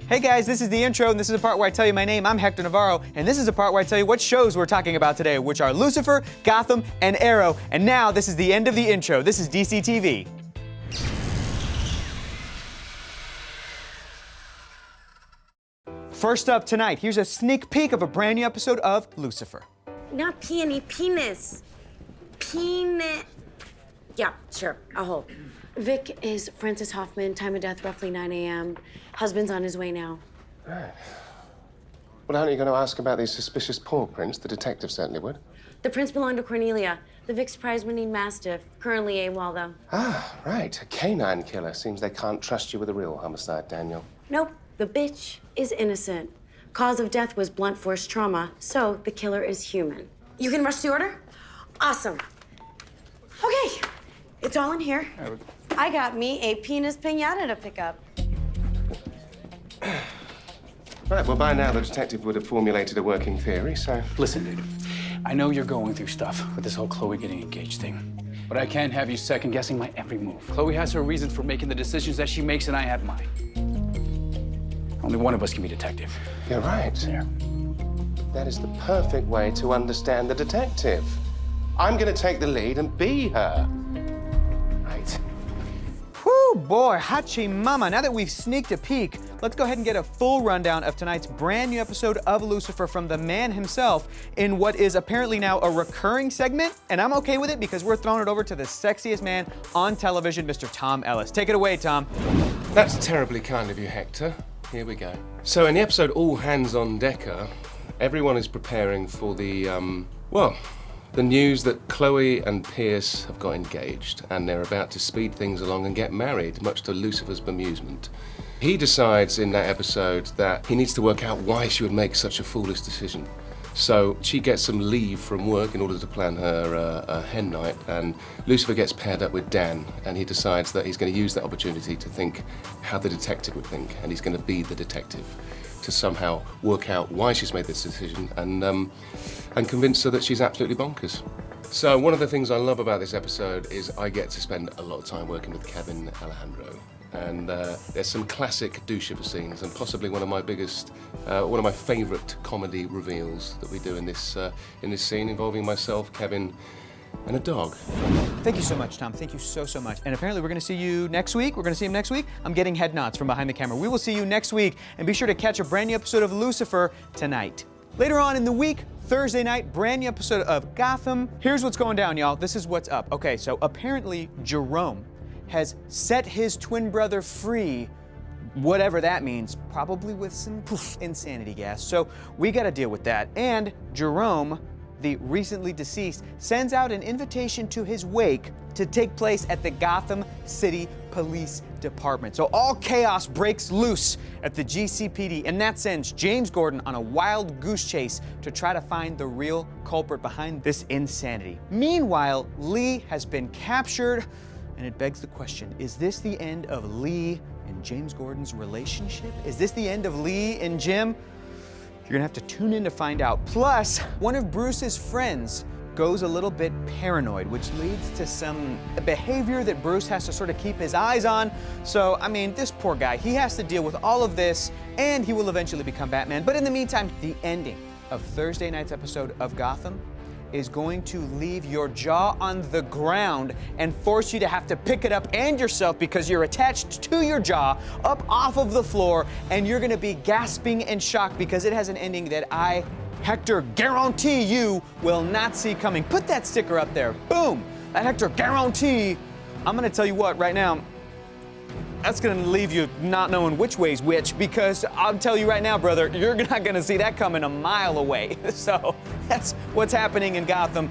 Hey guys, this is the intro, and this is the part where I tell you my name. I'm Hector Navarro, and this is the part where I tell you what shows we're talking about today, which are Lucifer, Gotham, and Arrow. And now, this is the end of the intro. This is DCTV. First up tonight, here's a sneak peek of a brand new episode of Lucifer. Not peony, penis. Penis. Yeah, sure, I'll hold. Vic is Francis Hoffman, time of death roughly 9 a.m. Husband's on his way now. Right. Well, aren't you going to ask about these suspicious paw prints? The detective certainly would. The prints belong to Cornelia, the Vic's prize-winning mastiff. Currently AWOL, though. Ah, right. A canine killer. Seems they can't trust you with a real homicide, Daniel. Nope, the bitch is innocent. Cause of death was blunt force trauma, so the killer is human. You can rush the order? Awesome. Okay, it's all in here. I got me a penis piñata to pick up. Right, well, by now the detective would have formulated a working theory, so... Listen, dude, I know you're going through stuff with this whole Chloe getting engaged thing, but I can't have you second-guessing my every move. Chloe has her reasons for making the decisions that she makes, and I have mine. Only one of us can be detective. You're right. There. That is the perfect way to understand the detective. I'm going to take the lead and be her. Right. Whew, boy, Hachi Mama. Now that we've sneaked a peek, let's go ahead and get a full rundown of tonight's brand new episode of Lucifer from the man himself in what is apparently now a recurring segment, and I'm okay with it because we're throwing it over to the sexiest man on television, Mr. Tom Ellis. Take it away, Tom. That's terribly kind of you, Hector. Here we go. So in the episode All Hands on Decker, everyone is preparing for the news that Chloe and Pierce have got engaged and they're about to speed things along and get married, much to Lucifer's bemusement. He decides in that episode that he needs to work out why she would make such a foolish decision. So she gets some leave from work in order to plan her hen night, and Lucifer gets paired up with Dan, and he decides that he's going to use that opportunity to think how the detective would think, and he's going to be the detective to somehow work out why she's made this decision and convince her that she's absolutely bonkers. So one of the things I love about this episode is I get to spend a lot of time working with Kevin Alejandro. And there's some classic Lucifer scenes, and possibly one of my favourite comedy reveals that we do in this scene involving myself, Kevin, and a dog. Thank you so much, Tom. Thank you so much. And apparently we're going to see you next week. We're going to see him next week. I'm getting head nods from behind the camera. We will see you next week, and be sure to catch a brand new episode of Lucifer tonight. Later on in the week, Thursday night, brand new episode of Gotham. Here's what's going down, y'all. This is what's up. Okay, so apparently Jerome has set his twin brother free, whatever that means, probably with some insanity gas. So we got to deal with that. And Jerome, the recently deceased, sends out an invitation to his wake to take place at the Gotham City Police Department. So all chaos breaks loose at the GCPD, and that sends James Gordon on a wild goose chase to try to find the real culprit behind this insanity. Meanwhile, Lee has been captured, and it begs the question, is this the end of Lee and James Gordon's relationship? Is this the end of Lee and Jim? You're gonna have to tune in to find out. Plus, one of Bruce's friends goes a little bit paranoid, which leads to some behavior that Bruce has to sort of keep his eyes on. So, I mean, this poor guy, he has to deal with all of this, and he will eventually become Batman. But in the meantime, the ending of Thursday night's episode of Gotham is going to leave your jaw on the ground and force you to have to pick it up and yourself because you're attached to your jaw up off of the floor, and you're gonna be gasping and shocked because it has an ending that I, Hector, guarantee you will not see coming. Put that sticker up there. Boom! That Hector guarantee. I'm gonna tell you what right now, that's gonna leave you not knowing which way's which, because I'll tell you right now, brother, you're not gonna see that coming a mile away. So that's what's happening in Gotham.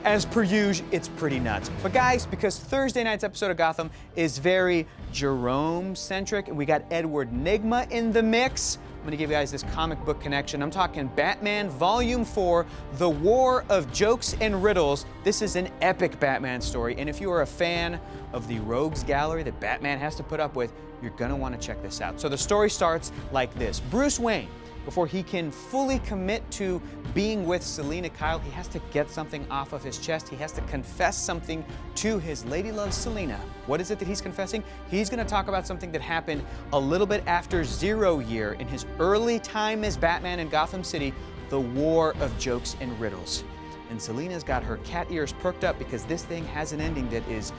As per usual, it's pretty nuts. But guys, because Thursday night's episode of Gotham is very Jerome-centric, and we got Edward Nygma in the mix, I'm gonna give you guys this comic book connection. I'm talking Batman Volume 4, The War of Jokes and Riddles. This is an epic Batman story, and if you are a fan of the rogues gallery that Batman has to put up with, you're gonna wanna check this out. So the story starts like this. Bruce Wayne before he can fully commit to being with Selina Kyle, he has to get something off of his chest. He has to confess something to his lady love, Selina. What is it that he's confessing? He's gonna talk about something that happened a little bit after 0 year in his early time as Batman in Gotham City, the War of Jokes and Riddles. And Selina's got her cat ears perked up because this thing has an ending that is,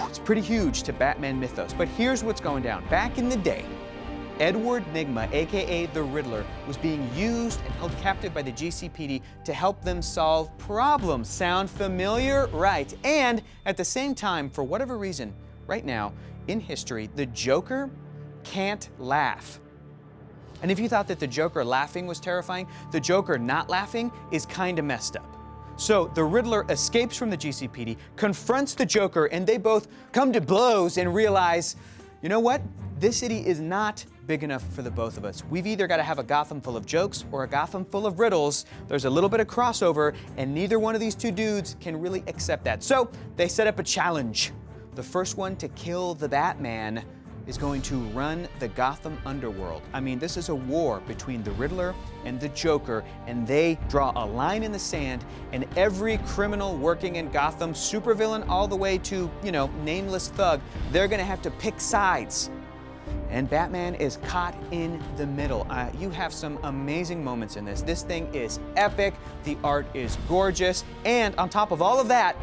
it's pretty huge to Batman mythos. But here's what's going down. Back in the day, Edward Nygma, aka the Riddler, was being used and held captive by the GCPD to help them solve problems. Sound familiar? Right. And at the same time, for whatever reason, right now, in history, the Joker can't laugh. And if you thought that the Joker laughing was terrifying, the Joker not laughing is kind of messed up. So the Riddler escapes from the GCPD, confronts the Joker, and they both come to blows and realize, you know what? This city is not big enough for the both of us. We've either got to have a Gotham full of jokes or a Gotham full of riddles. There's a little bit of crossover, and neither one of these two dudes can really accept that. So they set up a challenge. The first one to kill the Batman is going to run the Gotham underworld. I mean, this is a war between the Riddler and the Joker, and they draw a line in the sand, and every criminal working in Gotham, supervillain all the way to, nameless thug, they're gonna have to pick sides. And Batman is caught in the middle. You have some amazing moments in this. This thing is epic, the art is gorgeous, and on top of all of that,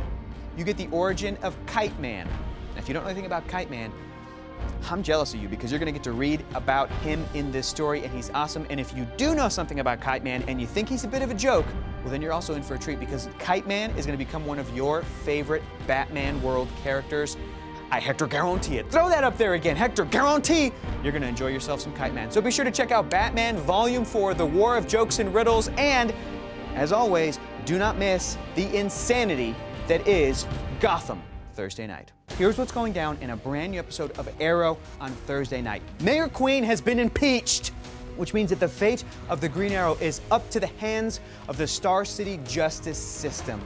you get the origin of Kite Man. Now, if you don't know anything about Kite Man, I'm jealous of you because you're gonna get to read about him in this story, and he's awesome. And if you do know something about Kite Man and you think he's a bit of a joke, well, then you're also in for a treat because Kite Man is gonna become one of your favorite Batman world characters. I Hector guarantee it. Throw that up there again, Hector guarantee you're gonna enjoy yourself some Kite Man. So be sure to check out Batman Volume 4, The War of Jokes and Riddles, and as always, do not miss the insanity that is Gotham Thursday night. Here's what's going down in a brand new episode of Arrow on Thursday night. Mayor Queen has been impeached, which means that the fate of the Green Arrow is up to the hands of the Star City justice system.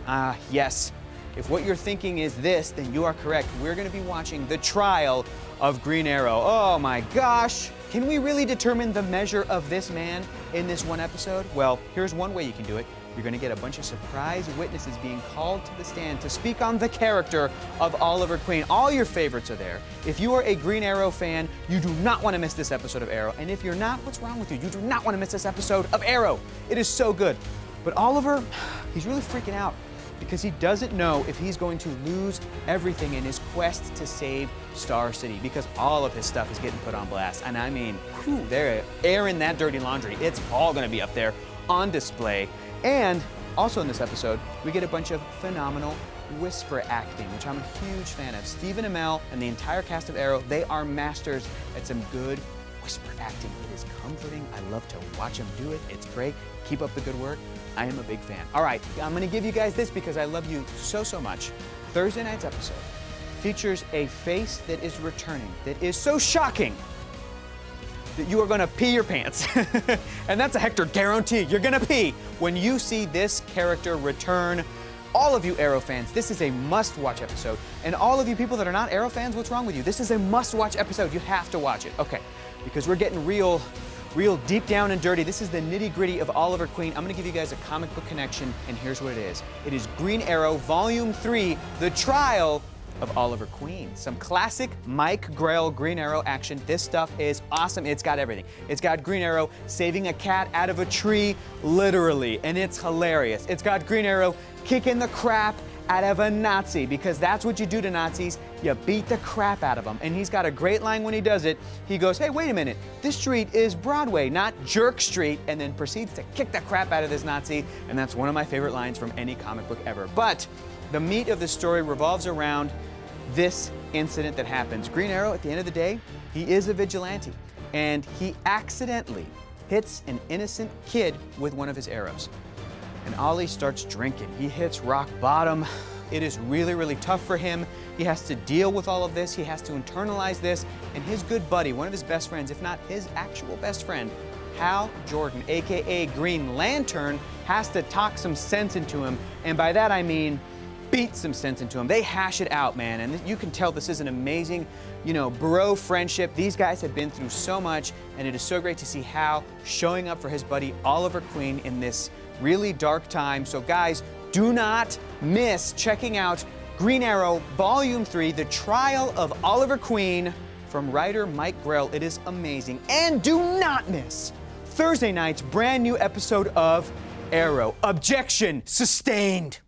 Yes. If what you're thinking is this, then you are correct. We're gonna be watching the trial of Green Arrow. Oh my gosh. Can we really determine the measure of this man in this one episode? Well, here's one way you can do it. You're gonna get a bunch of surprise witnesses being called to the stand to speak on the character of Oliver Queen. All your favorites are there. If you are a Green Arrow fan, you do not wanna miss this episode of Arrow. And if you're not, what's wrong with you? You do not wanna miss this episode of Arrow. It is so good. But Oliver, he's really freaking out because he doesn't know if he's going to lose everything in his quest to save Star City, because all of his stuff is getting put on blast. And I mean, they're airing that dirty laundry. It's all gonna be up there on display. And also in this episode, we get a bunch of phenomenal whisper acting, which I'm a huge fan of. Stephen Amell and the entire cast of Arrow, they are masters at some good whisper acting. It is comforting. I love to watch them do it. It's great. Keep up the good work. I am a big fan. All right, I'm gonna give you guys this because I love you so, so much. Thursday night's episode features a face that is returning, that is so shocking that you are gonna pee your pants. And that's a Hector guarantee. You're gonna pee when you see this character return. All of you Arrow fans, this is a must-watch episode. And all of you people that are not Arrow fans, what's wrong with you? This is a must-watch episode. You have to watch it. Okay, because we're getting real deep down and dirty. This is the nitty-gritty of Oliver Queen. I'm gonna give you guys a comic book connection, and here's what it is. It is Green Arrow Volume 3, The Trial of Oliver Queen. Some classic Mike Grell Green Arrow action. This stuff is awesome. It's got everything. It's got Green Arrow saving a cat out of a tree, literally, and it's hilarious. It's got Green Arrow kicking the crap out of a Nazi, because that's what you do to Nazis. You beat the crap out of them. And he's got a great line when he does it. He goes, hey, wait a minute. This street is Broadway, not Jerk Street, and then proceeds to kick the crap out of this Nazi. And that's one of my favorite lines from any comic book ever. But the meat of the story revolves around this incident that happens. Green Arrow, at the end of the day, he is a vigilante, and he accidentally hits an innocent kid with one of his arrows. And Ollie starts drinking. He hits rock bottom. It is really, really tough for him. He has to deal with all of this. He has to internalize this. And his good buddy, one of his best friends, if not his actual best friend, Hal Jordan, AKA Green Lantern, has to talk some sense into him. And by that I mean, beat some sense into him. They hash it out, man, and you can tell this is an amazing, bro friendship. These guys have been through so much, and it is so great to see Hal showing up for his buddy Oliver Queen in this really dark time. So guys, do not miss checking out Green Arrow Volume 3, The Trial of Oliver Queen from writer Mike Grell. It is amazing. And do not miss Thursday night's brand new episode of Arrow. Objection sustained.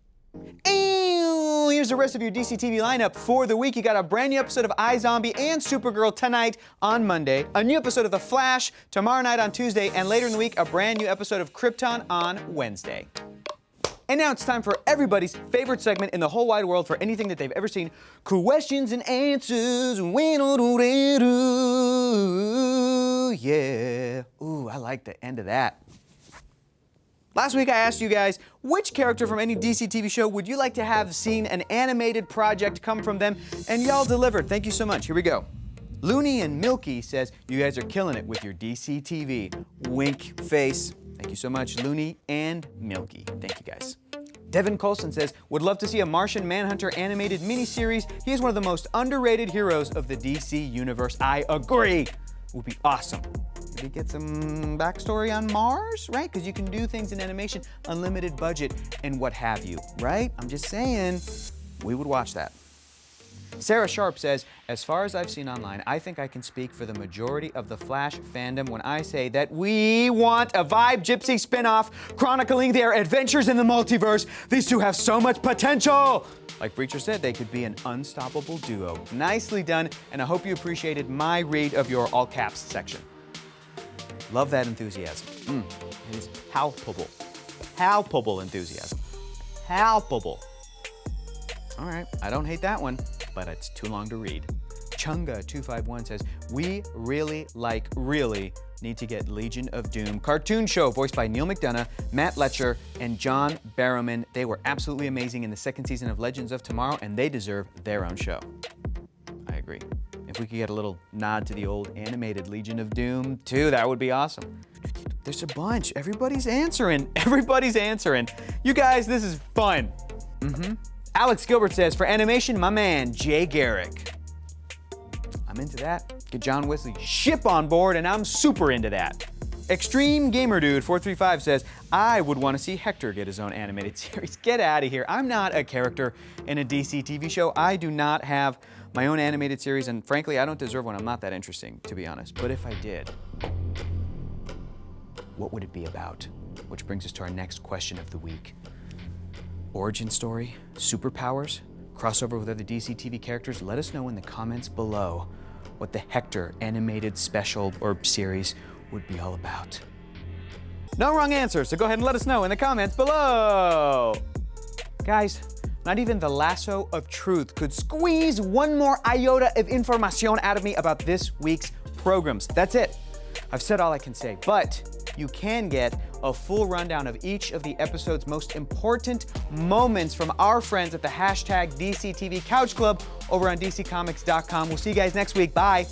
And here's the rest of your DCTV lineup for the week. You got a brand new episode of iZombie and Supergirl tonight on Monday, a new episode of The Flash tomorrow night on Tuesday, and later in the week, a brand new episode of Krypton on Wednesday. And now it's time for everybody's favorite segment in the whole wide world for anything that they've ever seen. Questions and answers. Yeah. Ooh, I like the end of that. Last week I asked you guys, which character from any DC TV show would you like to have seen an animated project come from them? And y'all delivered. Thank you so much. Here we go. Looney and Milky says, you guys are killing it with your DC TV. Wink face. Thank you so much, Looney and Milky. Thank you, guys. Devin Colson says, would love to see a Martian Manhunter animated miniseries. He is one of the most underrated heroes of the DC universe. I agree. Would be awesome. Maybe get some backstory on Mars, right? Because you can do things in animation, unlimited budget, and what have you, right? I'm just saying, we would watch that. Sarah Sharp says, as far as I've seen online, I think I can speak for the majority of the Flash fandom when I say that we want a Vibe Gypsy spinoff chronicling their adventures in the multiverse. These two have so much potential. Like Breacher said, they could be an unstoppable duo. Nicely done, and I hope you appreciated my read of your all caps section. Love that enthusiasm. It is palpable. Palpable enthusiasm. Palpable. All right, I don't hate that one, but it's too long to read. Chunga251 says, we really need to get Legion of Doom cartoon show voiced by Neil McDonough, Matt Letcher, and John Barrowman. They were absolutely amazing in the second season of Legends of Tomorrow, and they deserve their own show. I agree. If we could get a little nod to the old animated Legion of Doom, too, that would be awesome. There's a bunch. Everybody's answering. Everybody's answering. You guys, this is fun. Alex Gilbert says, for animation, my man, Jay Garrick. I'm into that. Get John Wesley Ship on board, and I'm super into that. Extreme Gamer Dude 435 says, I would want to see Hector get his own animated series. Get out of here. I'm not a character in a DC TV show. I do not have my own animated series, and frankly, I don't deserve one. I'm not that interesting, to be honest. But if I did, what would it be about? Which brings us to our next question of the week. Origin story, superpowers, crossover with other DC TV characters? Let us know in the comments below what the Hector animated special or series would be all about. No wrong answers, so go ahead and let us know in the comments below. Guys, not even the lasso of truth could squeeze one more iota of information out of me about this week's programs. That's it. I've said all I can say, but you can get a full rundown of each of the episode's most important moments from our friends at the hashtag DCTV Couch Club over on DCComics.com. We'll see you guys next week. Bye.